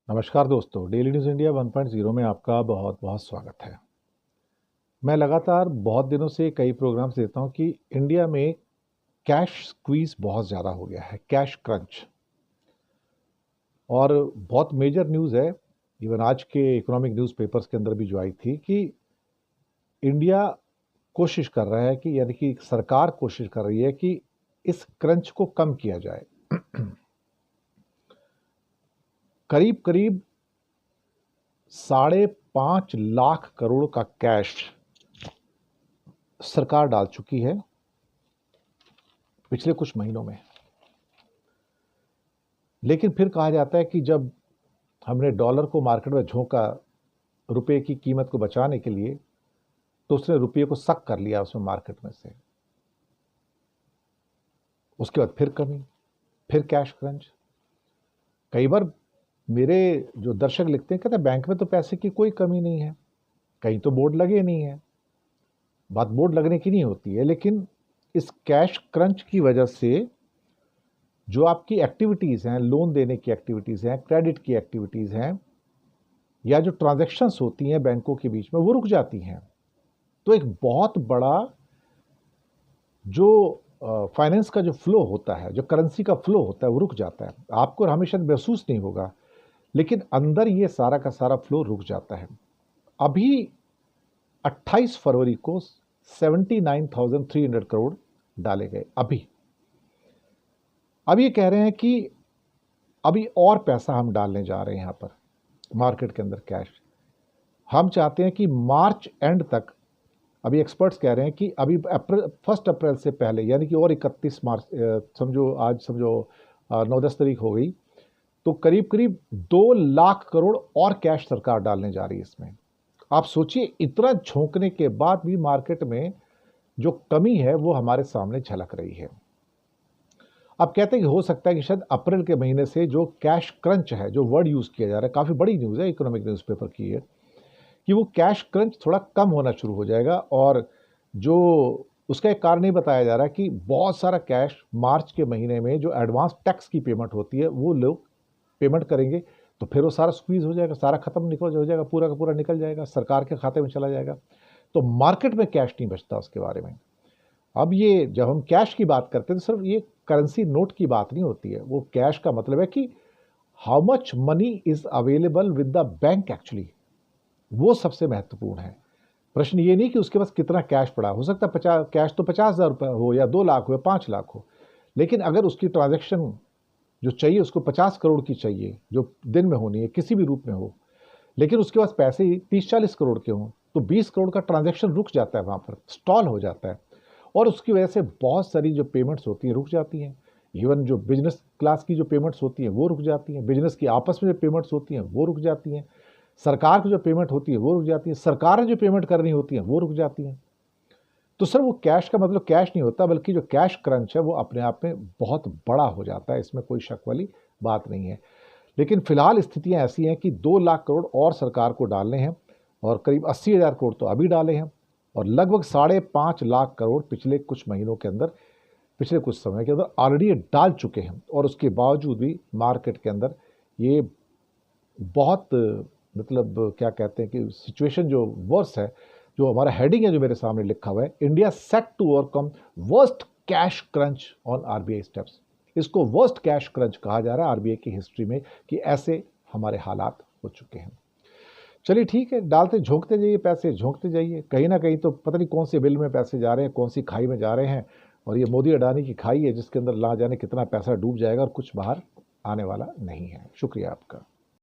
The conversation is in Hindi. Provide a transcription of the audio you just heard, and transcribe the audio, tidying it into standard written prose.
नमस्कार दोस्तों, डेली न्यूज़ इंडिया 1.0 में आपका बहुत बहुत स्वागत है। मैं लगातार बहुत दिनों से कई प्रोग्राम्स देता हूं कि इंडिया में कैश स्क्वीज बहुत ज़्यादा हो गया है, कैश क्रंच। और बहुत मेजर न्यूज़ है, इवन आज के इकोनॉमिक न्यूज़पेपर्स के अंदर भी जो आई थी कि इंडिया कोशिश कर रहा है कि यानी कि सरकार कोशिश कर रही है कि इस क्रंच को कम किया जाए। करीब करीब 5.5 लाख करोड़ का कैश सरकार डाल चुकी है पिछले कुछ महीनों में। लेकिन फिर कहा जाता है कि जब हमने डॉलर को मार्केट में झोंका रुपए की कीमत को बचाने के लिए, तो उसने रुपये को सक कर लिया उसमें मार्केट में से। उसके बाद फिर कमी, फिर कैश क्रंच। कई बार मेरे जो दर्शक लिखते हैं, कहते हैं बैंक में तो पैसे की कोई कमी नहीं है, कहीं तो बोर्ड लगे नहीं है। बात बोर्ड लगने की नहीं होती है, लेकिन इस कैश क्रंच की वजह से जो आपकी एक्टिविटीज़ हैं, लोन देने की एक्टिविटीज़ हैं, क्रेडिट की एक्टिविटीज़ हैं, या जो ट्रांजैक्शंस होती हैं बैंकों के बीच में, वो रुक जाती हैं। तो एक बहुत बड़ा जो फाइनेंस का जो फ्लो होता है, जो करेंसी का फ्लो होता है, वो रुक जाता है। आपको हमेशा महसूस नहीं होगा, लेकिन अंदर ये सारा का सारा फ्लो रुक जाता है। अभी 28 फरवरी को 79,300 करोड़ डाले गए। अब ये कह रहे हैं कि अभी और पैसा हम डालने जा रहे हैं यहाँ पर मार्केट के अंदर कैश। हम चाहते हैं कि मार्च एंड तक, अभी एक्सपर्ट्स कह रहे हैं कि अभी 1 अप्रैल से पहले, यानी कि और 31 मार्च, समझो आज समझो 9-10 तारीख हो गई, तो करीब करीब 2 लाख करोड़ और कैश सरकार डालने जा रही है इसमें। आप सोचिए, इतना झोंकने के बाद भी मार्केट में जो कमी है वो हमारे सामने झलक रही है। अब कहते हैं कि हो सकता है कि शायद अप्रैल के महीने से जो कैश क्रंच है, जो वर्ड यूज़ किया जा रहा है, काफ़ी बड़ी न्यूज़ है, इकोनॉमिक न्यूज़पेपर की है, कि वो कैश क्रंच थोड़ा कम होना शुरू हो जाएगा। और जो उसका एक कारण ये बताया जा रहा है कि बहुत सारा कैश मार्च के महीने में जो एडवांस टैक्स की पेमेंट होती है, वो लोग पेमेंट करेंगे, तो फिर वो सारा स्क्वीज हो जाएगा, सारा खत्म हो जाएगा, पूरा का पूरा निकल जाएगा, सरकार के खाते में चला जाएगा। तो मार्केट में कैश नहीं बचता उसके बारे में। अब ये जब हम कैश की बात करते हैं, तो सिर्फ ये करेंसी नोट की बात नहीं होती है। वो कैश का मतलब है कि how much money is available with the bank actually, वो सबसे महत्वपूर्ण है। प्रश्न ये नहीं कि उसके पास कितना कैश पड़ा, हो सकता है 50 कैश तो 50,000 रुपये हो, या 2 लाख हो, या 5 लाख हो, लेकिन अगर उसकी ट्रांजैक्शन जो चाहिए उसको 50 करोड़ की चाहिए, जो दिन में होनी है, किसी भी रूप में हो, लेकिन उसके पास पैसे ही 30-40 करोड़ के हों, तो 20 करोड़ का ट्रांजैक्शन रुक जाता है, वहाँ पर स्टॉल हो जाता है। और उसकी वजह से बहुत सारी जो पेमेंट्स होती हैं रुक जाती हैं। इवन जो बिजनेस क्लास की जो पेमेंट्स होती हैं वो रुक जाती हैं, बिजनेस की आपस में जो पेमेंट्स होती हैं वो रुक जाती हैं, सरकार की जो पेमेंट होती है वो रुक जाती है, सरकार ने जो पेमेंट करनी होती है वो रुक जाती हैं। तो सर, वो कैश का मतलब कैश नहीं होता, बल्कि जो कैश क्रंच है वो अपने आप में बहुत बड़ा हो जाता है, इसमें कोई शक वाली बात नहीं है। लेकिन फिलहाल स्थितियां ऐसी हैं कि 2 लाख करोड़ और सरकार को डालने हैं, और करीब 80,000 करोड़ तो अभी डाले हैं, और लगभग 5.5 लाख करोड़ पिछले कुछ महीनों के अंदर, पिछले कुछ समय के अंदर ऑलरेडी डाल चुके हैं। और उसके बावजूद भी मार्केट के अंदर ये बहुत, मतलब क्या कहते हैं कि सिचुएशन जो वर्स है, जो हमारा हेडिंग है जो मेरे सामने लिखा हुआ है, India set to overcome worst cash crunch on RBI steps. इसको वर्स्ट कैश क्रंच कहा जा रहा है आरबीआई की हिस्ट्री में, कि ऐसे हमारे हालात हो चुके हैं। चलिए ठीक है, डालते झोंकते जाइए, पैसे झोंकते जाइए, कहीं ना कहीं तो पता नहीं कौन से बिल में पैसे जा रहे हैं, कौन सी खाई में जा रहे हैं। और ये मोदी अडानी की खाई है जिसके अंदर ला जाने कितना पैसा डूब जाएगा, और कुछ बाहर आने वाला नहीं है। शुक्रिया आपका।